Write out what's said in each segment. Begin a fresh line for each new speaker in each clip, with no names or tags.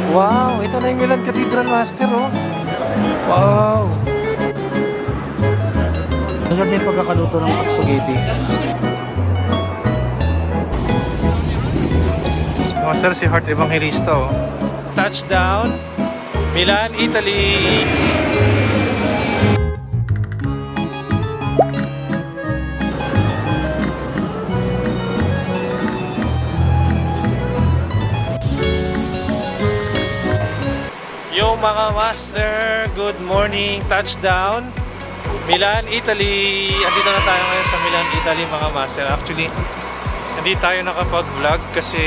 Wow, ito na yung Milan Cathedral, Master, oh. Wow. Maganda yung pagkakaluto ng spaghetti. Master, si Heart Evangelista, oh. Touchdown, Milan, Italy. Yo mga master, good morning, touchdown, Milan, Italy. Andito na tayo ngayon sa Milan, Italy mga master. Actually, hindi tayo nakapag-vlog kasi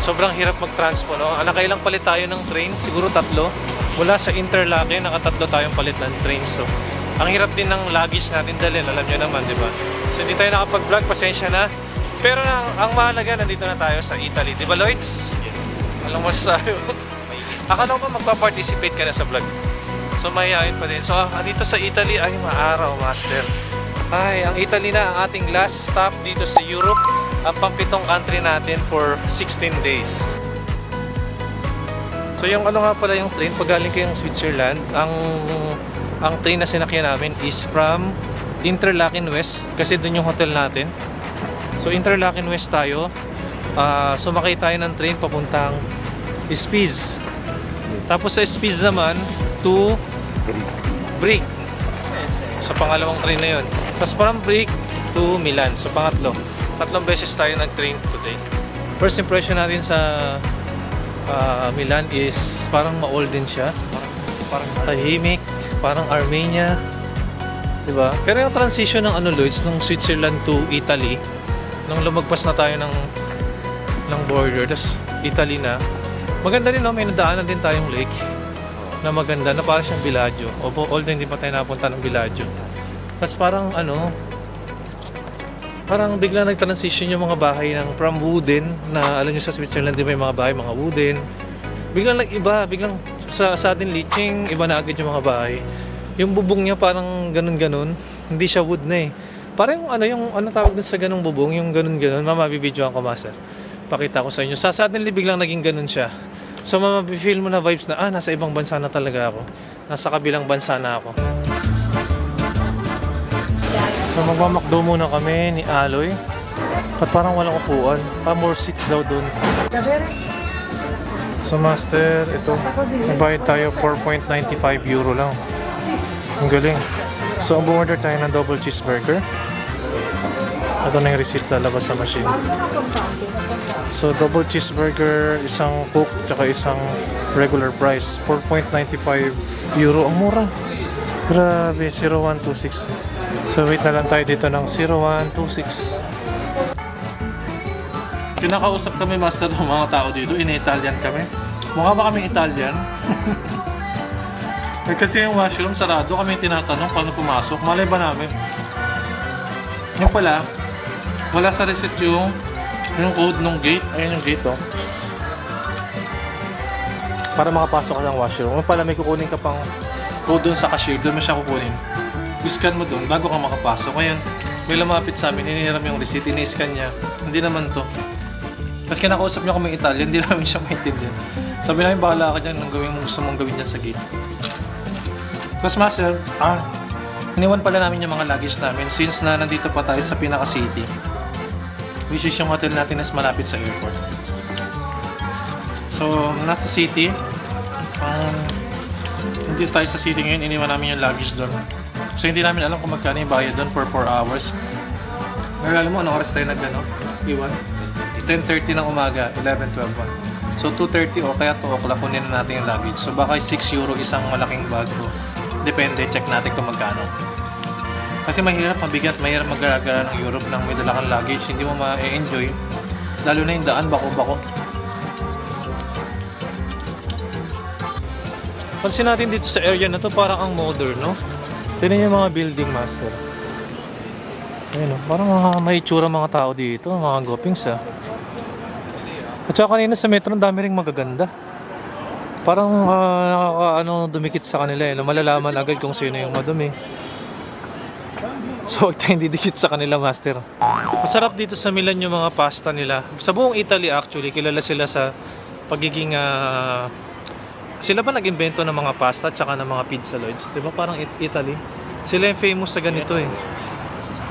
sobrang hirap mag-transpo, no? Nakailang palit tayo ng train, siguro 3. Mula sa Interlaken, nakatatlo tayong palit ng train. So, ang hirap din ng luggage natin dalhin, alam nyo naman, di ba? So, hindi tayo nakapag-vlog, pasensya na. Pero ang mahalaga, nandito na tayo sa Italy. Di ba, Lloyds? Yes. Alam mo sa'yo. Akala ko magpa-participate ka na sa vlog. So mayayain pa din. So dito sa Italy ay maaraw, master. Ay, ang Italy na ang ating last stop dito sa Europe. Ang pang-7 country natin for 16 days. So yung ano nga pala yung train, pag galing kayong Switzerland, ang train na sinakyan namin is from Interlaken West. Kasi dun yung hotel natin. So Interlaken West tayo. Sumakay tayo ng train papuntang Spiez. Tapos sa Spiez naman to Brig. Sa pangalawang train na yun. Tapos from Brig to Milan. So pangatlo. 3 beses tayo nag-train today. First impression natin sa Milan is parang ma-olden siya. Parang tahimik. Parang Armenia. Diba? Pero yung transition ng Lloyds, nung Switzerland to Italy, nung lumagpas na tayo ng border, tapos Italy na, maganda rin, no? May nadaanan din tayong lake na maganda, na parang siyang Villaggio. Although hindi pa tayo napunta ng Villaggio. Tapos parang parang biglang nag-transition yung mga bahay ng from wooden, na alam nyo sa Switzerland di ba yung mga bahay, mga wooden. Biglang nag-iba, biglang sa suddenly, iba na agad yung mga bahay. Yung bubong niya parang ganun-ganun, hindi siya wood na eh. Parang yung tawag dun sa ganung bubong, yung ganun-ganun, mamabibidyoan ko, master. Pakita ko sa inyo. Suddenly biglang naging ganun siya. So mapipil mo na vibes na nasa ibang bansa na talaga ako. Nasa kabilang bansa na ako. So magmamakdo muna kami ni Aloy. At parang walang upuan. More seats daw dun. So master, ito. Nabayad tayo 4.95 euro lang. Ang galing. So ang bumorder tayo ng double cheeseburger. Ito na yung receipt, lalabas sa machine. So double cheeseburger, isang coke, tsaka isang regular price, 4.95 euro. Ang mura. Grabe, 0126. So wait na lang tayo dito ng 0126. Pinakausap kami, master, ng mga tao dito. In-Italian kami. Mukha ba kami Italian? Kasi yung washroom sarado, kami tinatanong paano pumasok. Malay ba namin? Yung pala, wala sa receipt yung code ng gate. Ayan yung gate, oh. Para makapasok ka ng washroom. Yung pala may kukunin ka pang code dun sa cashier. Doon mo siya kukunin. I-scan mo dun bago ka makapasok. Ngayon, may lumapit sa amin. Hinihiram yung receipt. Ini-scan niya. Hindi naman to. Tapos kinakausap niya kami Italian. Hindi namin siya maintindihan. Sabi namin, bahala ka dyan. Nung gawin mo gusto mong gawin dyan sa gate. Tapos master, iniwan pala namin yung mga luggage namin since na nandito pa tayo sa pinaka-city. Which is yung hotel natin na malapit sa airport. So, nasa city. Hindi tayo sa city ngayon, iniwan namin yung luggage doon. So, hindi namin alam kung magkano yung bayad doon for 4 hours. Pero alam mo, anong oras tayo iwan? 10:30 ng umaga, 11:12. So, 2:30 o kaya 2 o'clock kunin na natin yung luggage. So, baka 6 euro isang malaking bag ko. Depende, check natin kung magkano. Kasi mahirap, mabigat, mahirap mag-gara ng Europe nang may dala kang luggage. Hindi mo ma-enjoy. Lalo na yung daan, bako-bako. Pansin natin dito sa area na to, parang ang modern, no? Tignan yung mga building, master. Ayun, no? Parang may itsura mga tao dito, mga gopings, ah. At saka kanina sa metro, dami ring magaganda. Parang dumikit sa kanila, eh. Malalaman agad kung sino yung madumi. So huwag tayong didikit sa kanila, master. Masarap dito sa Milan yung mga pasta nila. Sa buong Italy actually, kilala sila sa pagiging sila ba nag-invento ng mga pasta at saka ng mga pizza lords? Diba parang Italy? Sila yung famous sa ganito eh.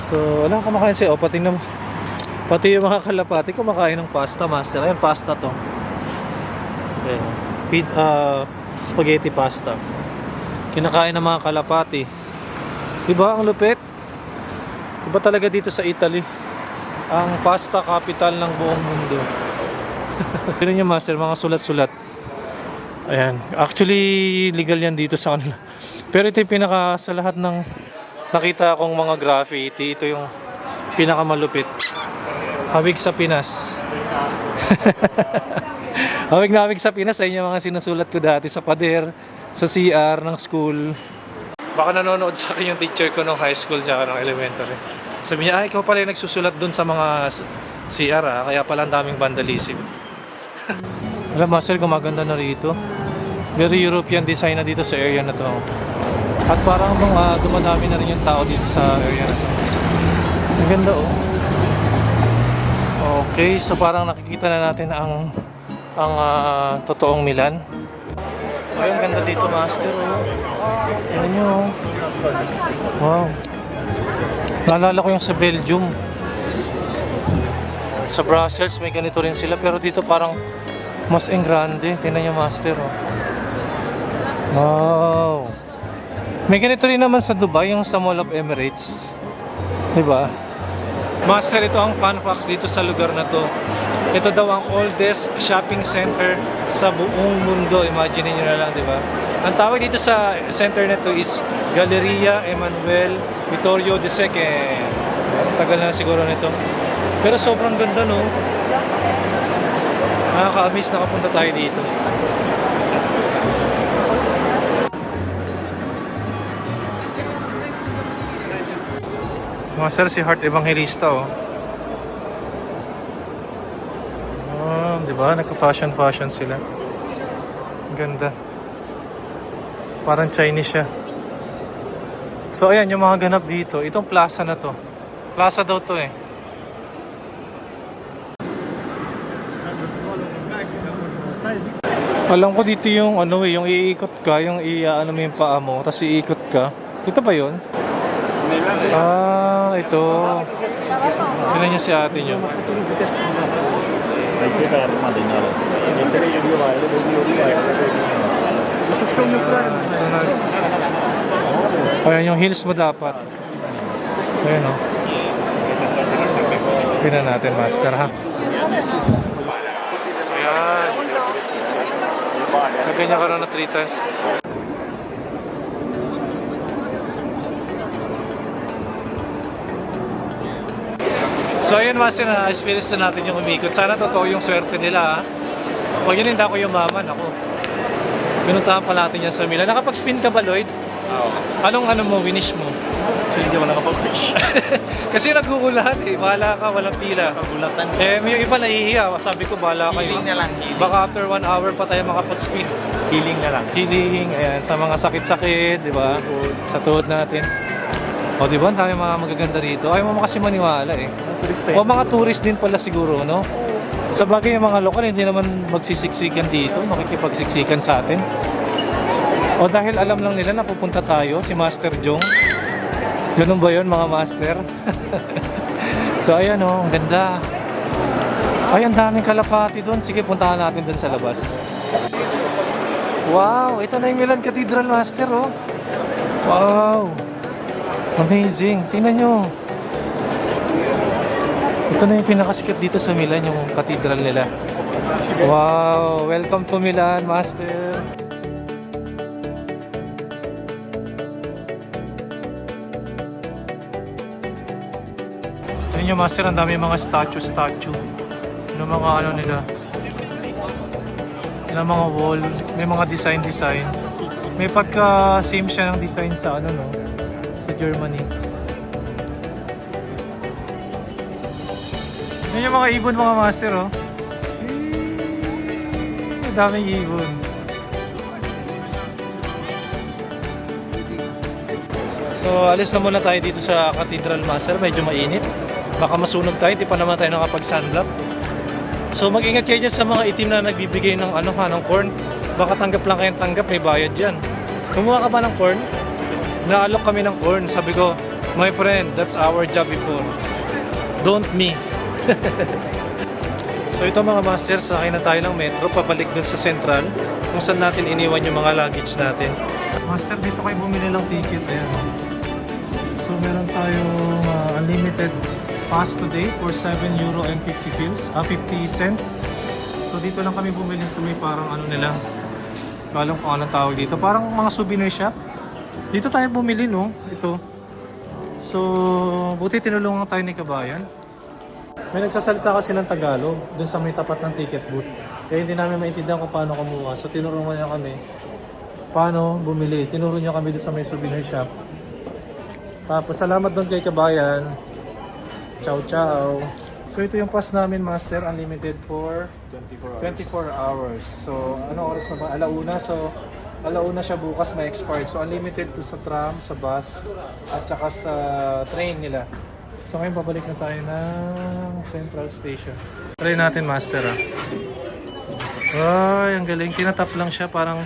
So, wala kumakain siya. O, pati yung mga kalapati kumakain ng pasta, master. Ayun, pasta to. Ayan. Spaghetti pasta. Kinakain ng mga kalapati. Diba? Ang lupit. Iba talaga dito sa Italy. Ang pasta capital ng buong mundo. Tignan nyo, master, mga sulat-sulat. Ayan. Actually, legal yan dito sa kanila. Pero ito yung pinaka sa lahat ng nakita kong mga graffiti. Ito yung pinakamalupit. Hawig sa Pinas. Hawig na hawig sa Pinas. Ayun yung mga sinusulat ko dati sa pader, sa CR ng school. Baka nanonood sa akin yung teacher ko nung high school tsaka nung elementary. Sabi niya, ikaw pala yung nagsusulat dun sa mga CR kaya pala ang daming vandalism. Alam, master, gumaganda na rito. Very European design na dito sa area na to. At parang dumadami na rin yung tao dito sa area na to. Ang ganda oh. Okay, so parang nakikita na natin ang totoong Milan. Ay, ang ganda dito, master oh. Tignan nyo oh. Wow. Naalala ko yung sa Belgium. Sa Brussels may ganito rin sila, pero dito parang mas engrande. Tingnan nyo, master oh. Wow. May ganito rin naman sa Dubai, yung sa Mall of Emirates. Diba? Master, ito ang fun facts dito sa lugar na to. Ito daw ang oldest shopping center sa buong mundo. Imagine nyo na lang, diba? Ang tawag dito sa center na to is Galleria Emanuel Vittorio II. Tagal na siguro nito. Pero sobrang ganda, no? Nakaka-amaze na kapunta tayo dito. Mga sir, si Heart Evangelista oh. Diba? Nagka-fashion sila. Ganda. Parang Chinese siya. So ayan, yung mga ganap dito. Itong plaza na to. Plaza daw to eh. Alam ko dito yung ano eh, yung iikot ka, yung ano mo yung paa mo, tapos iikot ka. Ito ba yun? Ito. Tignan niyo si ate niyo. Ayan yung heels mo dapat. Ayan o. Tignan natin, master, ha. Ayan. Ganyan ka na 3 times. So ayun, master, na-experience na natin yung umikot. Sana totoo yung swerte nila, ha. Pag yun hindi ako yumaman, ako. Pinuntahan pa natin yan sa Milan. Nakapag-spin ka ba, Lloyd?
Oo.
Anong mo, winish mo?
So hindi ako nakapag-wish.
Kasi nagugulahan eh. Bahala ka, walang pila.
Pagulatan.
Yung iba nahihiya. Sabi ko, bahala kayo.
Healing na lang, healing.
Baka after 1 hour pa tayo makapag-spin.
Healing na lang.
Healing, ayan, sa mga sakit-sakit, di ba? Sa tuhod natin. O, di ba? Ang dami mga magaganda rito. Ayaw mo kasi maniwala eh. O, mga tourist din pala siguro, no? Sa bagay, yung mga lokal, hindi naman magsisiksikan dito. Makikipagsiksikan sa atin. O, dahil alam lang nila na pupunta tayo, si Master Jong. Ganun ba yun, mga master? So, ayan o, ang ganda. Ay, ang daming kalapati doon. Sige, puntahan natin doon sa labas. Wow, ito na yung Milan Cathedral, master, oh. Wow. Amazing. Tingnan nyo. Ito na yung pinakasikat dito sa Milan, yung cathedral nila. Wow. Welcome to Milan, master. Tingnan nyo, master, ang dami mga statue. Yung mga ano nila. Yung mga wall. May mga design. May pagka-same siya ng design sa ano, no? Sa Germany. Yan yung mga ibon, mga master, oh. Ang daming ibon. So, alis na muna tayo dito sa Cathedral, master. Medyo mainit. Baka masunog tayo, hindi pa naman tayo nakapag-sunblock. So mag-ingat kayo dyan sa mga itim na nagbibigay ng ng corn. Baka tanggap lang kayong tanggap, may bayad dyan. Kumuha ka ba ng corn? Naalok kami ng corn. Sabi ko, my friend, that's our job before. Don't me. So ito mga master, sakay na tayo ng metro, pabalik dun sa central, kung saan natin iniwan yung mga luggage natin. Master, dito kayo bumili ng ticket. Ayan. So meron tayong unlimited pass today for 7 euro and 50 cents. So dito lang kami bumili sa may parang nila. Alam ko anong tawag dito. Parang mga souvenir shop. Dito tayo bumili, no? Ito. So, buti tinulungan tayo ni Kabayan. May nagsasalita kasi ng Tagalog dun sa may tapat ng ticket booth. Kaya hindi namin maintindihan kung paano kumuha. So tinurungan niya kami paano bumili. Tinuro niya kami dun sa may souvenir shop. Tapos salamat doon kay Kabayan. Ciao, ciao. So ito yung pass namin, master, unlimited for 24 hours. So ano oras na ba? Alauna. So alauna siya bukas, may expired. So unlimited to sa tram, sa bus, at saka sa train nila. So ngayon babalik na tayo ng Central Station. Try natin, master, Ay, ang galing. Tinatap lang siya, parang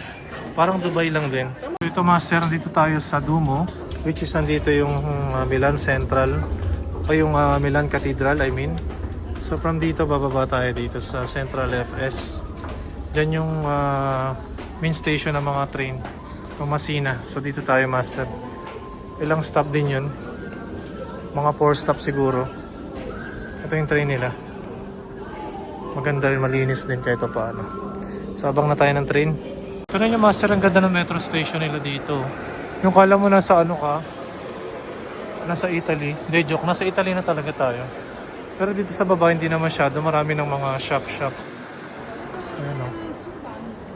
Dubai lang din. So ito, master, dito tayo sa Duomo, which is nandito yung Milan Central, o yung Milan Cathedral, I mean. So from dito, bababa tayo dito sa Central FS. Diyan yung main station ng mga train, Tomasina. So dito tayo, master. Ilang stop din yun. Mga 4 stop siguro. Ito yung train nila. Maganda rin, malinis din kahit pa paano. So abang na tayo ng train. Pero yung master, ang ganda ng metro station nila dito. Yung kala mo nasa ka, nasa Italy. Hindi, joke, nasa Italy na talaga tayo. Pero dito sa baba hindi na masyado. Marami ng mga shop. Ayan o.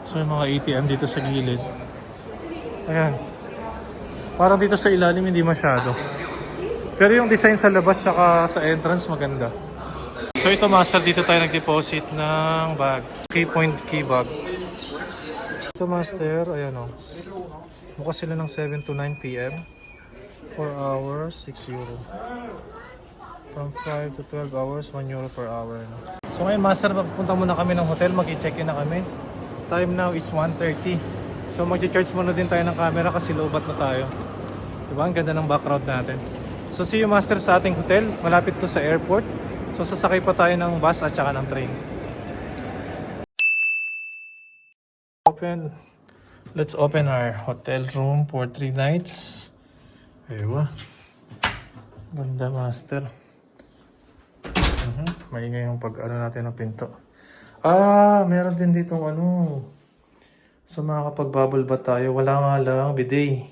So yung mga ATM dito sa gilid. Ayan. Parang dito sa ilalim hindi masyado. Pero yung design sa labas saka sa entrance maganda. So ito, master, dito tayo nag-deposit ng bag. Keypoint key bag. Ito, master, ayan o. Bukas sila ng 7 to 9 p.m. 4 hours, 6 euro. From 5 to 12 hours, 1 euro per hour. So ngayon, master, papunta muna kami ng hotel. Mag-i-check-in na kami. Time now is 1:30. So mag-charge muna din tayo ng camera kasi lobat na tayo. Diba? Ang ganda ng background natin. So see you, master, sa ating hotel. Malapit to sa airport. So sasakay pa tayo ng bus at saka ng train. Let's open our hotel room for 3 nights. Ewa. Ganda, master. Maingay yung natin ng pinto. Meron din ditong So makakapag-bubble bath tayo. Wala nga lang bidet.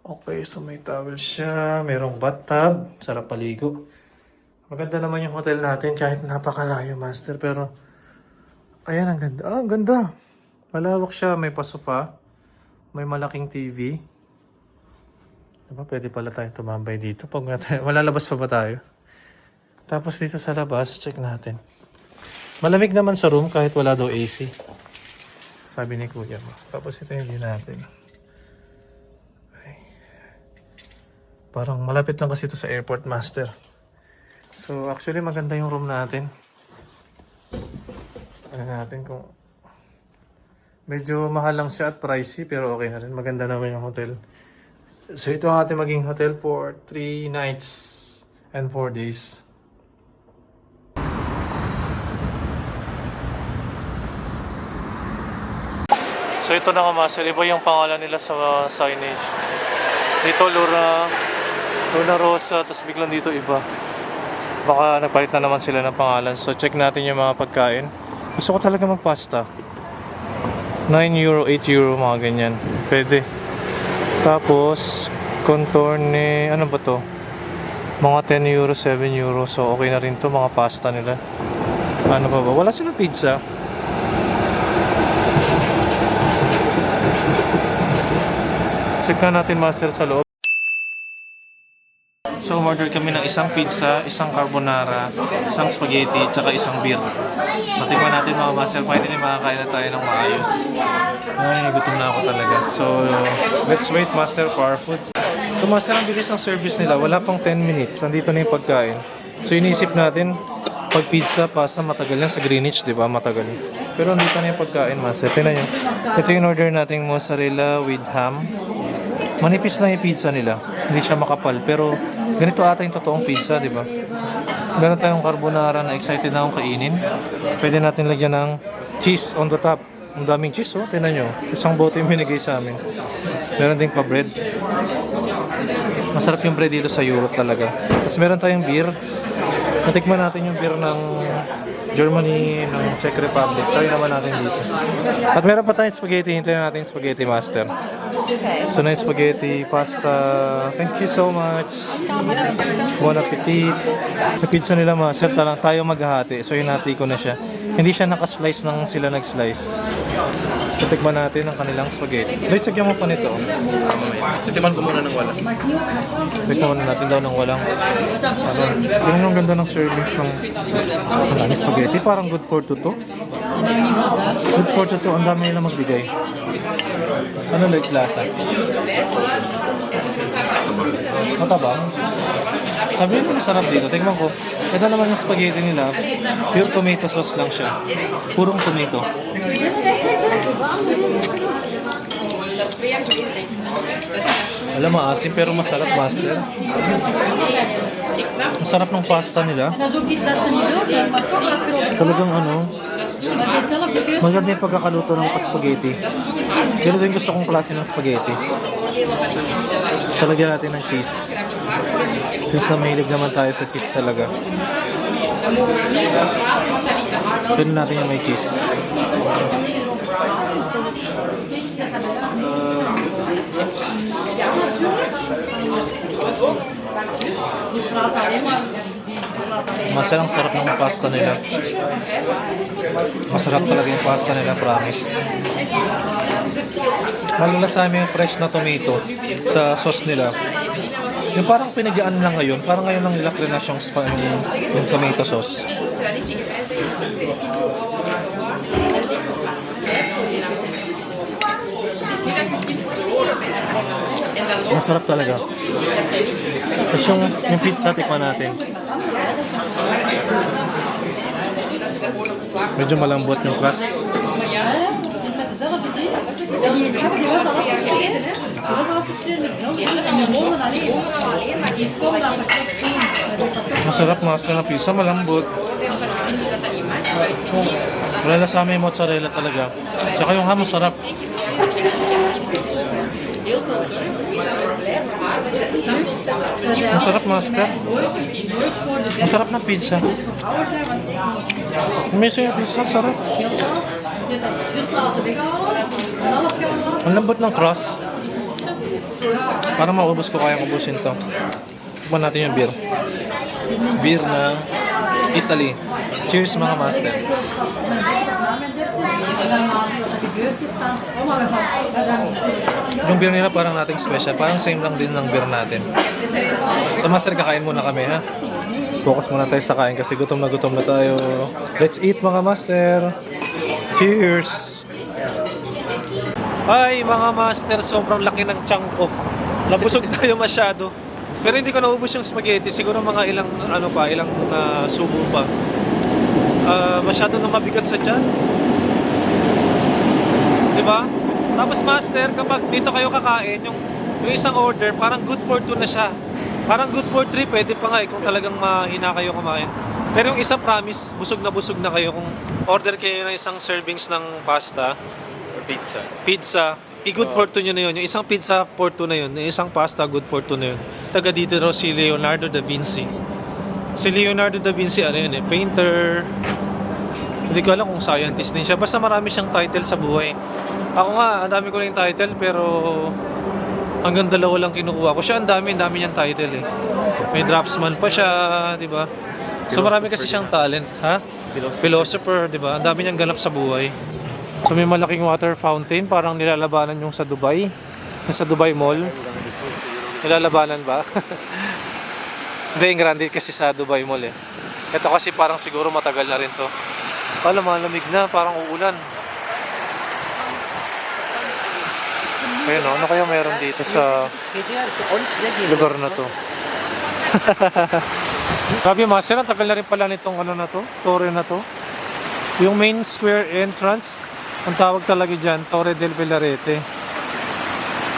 Okay, so may towel siya. Merong bathtub. Sarap paligo. Maganda naman yung hotel natin kahit napakalayo, master. Pero, ayan, ang ganda. Ang ganda. Malawak siya. May pasopa. May malaking TV. Diba, pwede pala tayo tumambay dito. Pag malalabas pa ba tayo? Tapos dito sa labas, check natin. Malamig naman sa room kahit wala daw AC. Sabi ni kuya mo. Tapos ito yung view natin. Parang malapit lang kasi ito sa airport, master. So actually maganda yung room natin. Ano natin kung medyo mahal lang siya at pricey pero okay na rin. Maganda naman yung hotel. So ito ang ating maging hotel for 3 nights and 4 days. So ito na nga, master. Iba yung pangalan nila sa signage. Dito Luna Rosa, tapos biglang dito iba. Baka nagpalit na naman sila ng pangalan. So check natin yung mga pagkain. Gusto ko talaga magpasta. 9 euro, 8 euro, mga ganyan. Pwede. Tapos contorne, ano ba to? Mga 10 euro, 7 euro. So okay na rin to, mga pasta nila. Ano ba ba? Wala silang pizza. Check na natin, master, sa loob. So, order kami ng isang pizza, isang carbonara, isang spaghetti, tsaka isang beer. So, tingnan natin, mga master, finally makakain na tayo ng maayos. Ay, gutom na ako talaga. So, let's wait, master, for our food. So, master, ang bilis ng service nila. Wala pang 10 minutes. Nandito na yung pagkain. So, inisip natin, Pag pizza, pasta, matagal yan sa Greenwich, di ba? Matagal. Pero andito na yung pagkain, master. Tingnan nyo. Ito yung order nating mozzarella with ham. Manipis lang yung pizza nila. Hindi siya makapal. Pero ganito ata yung totoong pizza, di ba? Meron tayong carbonara na excited na akong kainin. Pwede natin lagyan ng cheese on the top. Ang daming cheese, oh. Tingnan nyo. Isang bote yung binigay sa amin. Meron ding pa-bread. Masarap yung bread dito sa Europe talaga. Tapos meron tayong beer. Natikman natin yung beer ng Germany, ng Czech Republic. Try naman natin dito. At meron pa tayong spaghetti. Hintayin natin yung spaghetti master. So na yung spaghetti, pasta. Thank you so much. Bon appetit. Yung pizza nila master, tayo maghahati. So hinati ko na siya. Hindi siya nakaslice ng sila nag-slice. So tikman natin ang kanilang spaghetti. Wait, sagyan mo pa nito.
Titiman ko muna ng wala.
Tikman muna natin daw ng walang ganun ang ganda ng servings ng spaghetti. Parang good for two to. Good for two to. Ang dami nila magbigay. Ano like lasa? Matabang? Sabi mo masarap dito. Tingnan ko. Ito naman yung spaghetti nila. Pure tomato sauce lang siya. Purong tomato. Alam mo, asim pero masarap, master. Masarap ng pasta nila. Talagang ano, maganda yung pagkakaluto ng spaghetti. Pero din gusto kong klase ng spaghetti. So, lagyan natin ng cheese. Since na mahilig naman tayo sa cheese talaga. Pwede natin yung may cheese. Masarap sarap ng pasta nila. Masarap talaga yung pasta nila, promise. Malalasama yung fresh na tomato sa sauce nila. Yung parang pinagaan lang ngayon, parang ngayon lang nila krenas yung tomato sauce. Masarap talaga. Tapos yung pizza, tikman natin. Medyo malambot yung crust. Masarap master na pizza, malambot. Wala na sa amin mozzarella talaga. Tsaka yung ham, masarap. Masarap master. Masarap na pizza. Miso yung pizza, sarap. Ang lambot ng crust. Para maubos ko, kaya ubusin to. Tikman natin yung beer. Beer ng Italy. Cheers mga master. Yung beer nila parang nating special. Parang same lang din ng beer natin. So master, kakain muna kami ha. Focus muna tayo sa kain kasi gutom na tayo. Let's eat mga master. Cheers! Ay mga master, sobrang laki ng chunk ko. Nabusog tayo masyado. Pero hindi ko naubos yung spaghetti. Siguro mga ilang subo pa. Masyado na mabigat sa tiyan. Diba? Tapos master, kapag dito kayo kakain, yung isang order, parang good for 2 na siya. Parang good for 3, pwede pa nga kung talagang mahina kayo kumain. Pero yung isa, promise, busog na kayo kung order kayo ng isang servings ng pasta
Or pizza.
pizza, i-good for 2 nyo na yun. Yung isang pizza for 2 na yun. Yung isang pasta, good for 2 na yun. Taga dito raw si Leonardo da Vinci. Si Leonardo da Vinci, ano yun painter. Hindi ko alam kung scientist din siya. Basta marami siyang title sa buhay. Ako nga, ang dami ko na yung title, pero hanggang 2 lang kinukuha ko. Siya, ang dami niyang title eh. May draftsman pa siya, di ba? So marami kasi siyang talent, ha? Philosopher, di ba? Ang dami niyang ganap sa buhay. So may malaking water fountain, parang nilalabanan yung sa Dubai. Yung sa Dubai Mall. Nilalabanan ba? Hindi, yung grande kasi sa Dubai Mall eh. Ito kasi parang siguro matagal na rin to. Pala, malamig na, parang uulan. Ayun o, ano kaya meron dito sa lugar na to? Grabe master, ang tagal na rin pala nitong ano na to, Torre na to. Yung main square entrance, ang tawag talaga dyan, Torre del Villarete.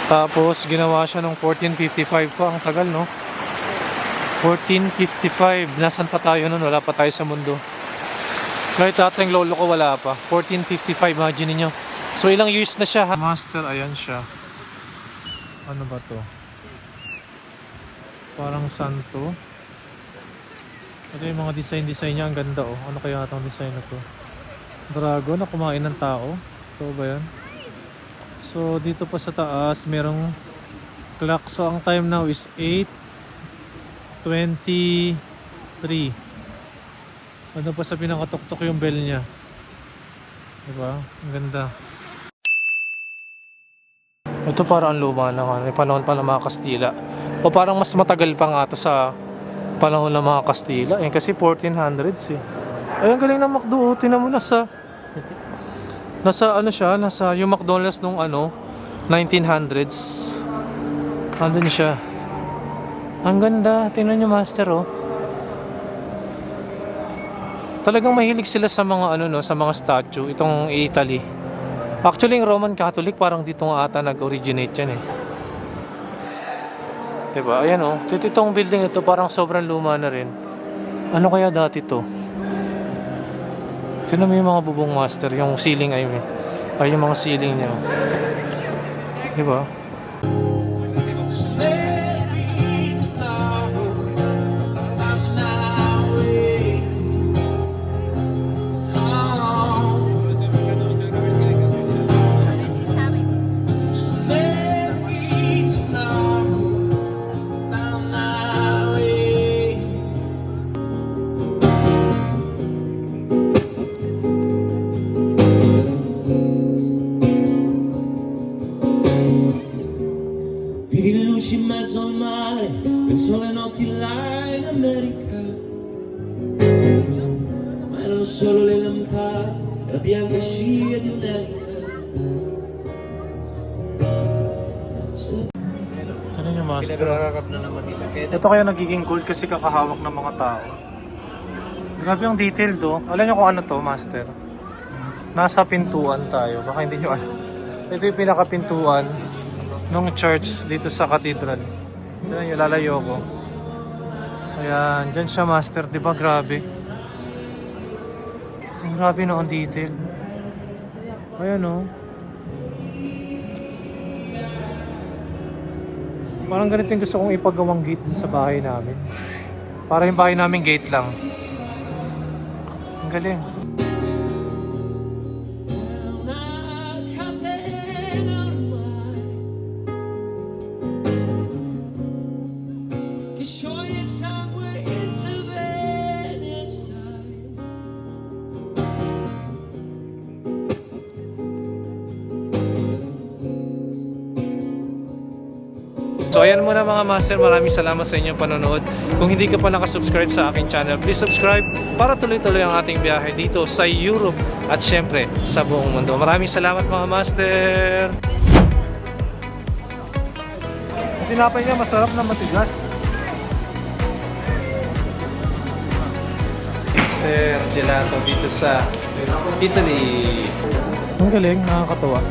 Tapos ginawa siya noong 1455 pa, ang tagal no? 1455, nasan pa tayo nun? Wala pa tayo sa mundo. Kahit ating lolo ko wala pa. 1455, imagine niyo. So ilang years na siya ha? Master, ayan siya. Ano ba to? Parang santo. Ito yung mga design niya, ang ganda oh. Ano kaya itong design na to? Dragon na kumain ng tao. Ito ba yan? So dito pa sa taas merong clock. So ang time now is 8:23. Ano pa sa pinakatuktok yung bell niya. Diba? Ang ganda. Ito parang ang luma na nga. May panahon pa ng mga Kastila. O parang mas matagal pa nga ito sa panahon ng mga Kastila. Eh, kasi 1400s eh. Ay, ang galing ng McDo. Tinan mo nasa ano siya, nasa yung McDonald's nung ano 1900s. Andun siya. Ang ganda, tingnan niyo master oh. Talagang mahilig sila sa mga ano no, sa mga statue itong Italy. Actually, yung Roman Catholic parang dito nga ata nag-originate yan eh. Diba? Ayan oh. Itong building ito parang sobrang luma na rin. Ano kaya dati to? Tignan mo yung mga bubong master, yung ceiling ay yung mga ceiling niya. Diba?
Vedi le luci in mezzo al mare, penso alle notti là in America. Ma erano solo le lampade e la bianca scia di un'elica.
Ano yung master?
Pinag-rakap na naman nila.
Ito kaya nagiging gold kasi kakahawak ng mga tao. Grabe yung detail do. Alam nyo kung ano to master? Nasa pintuan tayo. Baka hindi nyo alam. Ito yung pinakapintuan nung church dito sa cathedral. Yan yung lalayo ko. Ayan, dyan siya master, di ba? Grabe. Ang grabe no ang detail. Ayan o. Parang ganito yung gusto kong ipagawang gate din sa bahay namin. Para yung bahay namin gate lang. Ang galing. So ayan muna mga master, maraming salamat sa inyong panonood. Kung hindi ka pa nakasubscribe sa aking channel, please subscribe para tuloy-tuloy ang ating biyahe dito sa Europe at syempre sa buong mundo. Maraming salamat mga master! Tinapay niya masarap na matigas. Sir Gelato dito sa Italy. Ang galing, nakakatawa.